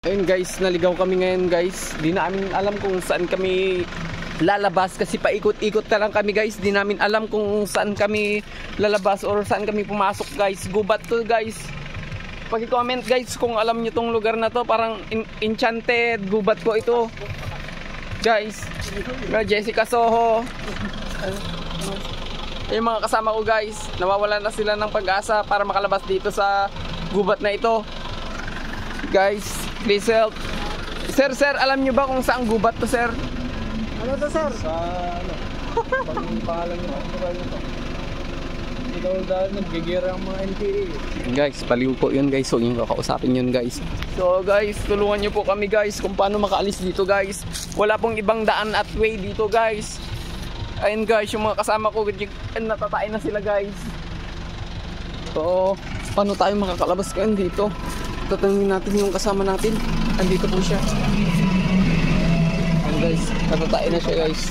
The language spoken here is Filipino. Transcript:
Ayun guys, naligaw kami ngayon guys. Di namin alam kung saan kami lalabas kasi paikot-ikot na lang kami guys. Di namin alam kung saan kami lalabas or saan kami pumasok guys. Gubat to guys. Paki-comment guys kung alam niyo tong lugar na to. Parang enchanted gubat ko ito. Guys, Jessica Soho. Yung mga kasama ko guys, nawawalan na sila ng pag-asa para makalabas dito sa gubat na ito. Guys, please help. Sir, alam nyo ba kung saan gubat to, sir? Ano to, sir? Sa ano? Pangalan nyo ito. Ito dahil naggigira ang mga NPA. Guys, paliw po yun guys. So yung kakausapin yun guys. So guys, tulungan nyo po kami guys kung paano makaalis dito guys. Wala pong ibang daan at way dito guys. Ayun guys, yung mga kasama ko natatay na sila guys. So, paano tayo makakalabas ngayon dito? Tatanungin natin yung kasama natin. Andito po siya. Ayun guys, natatay na siya guys.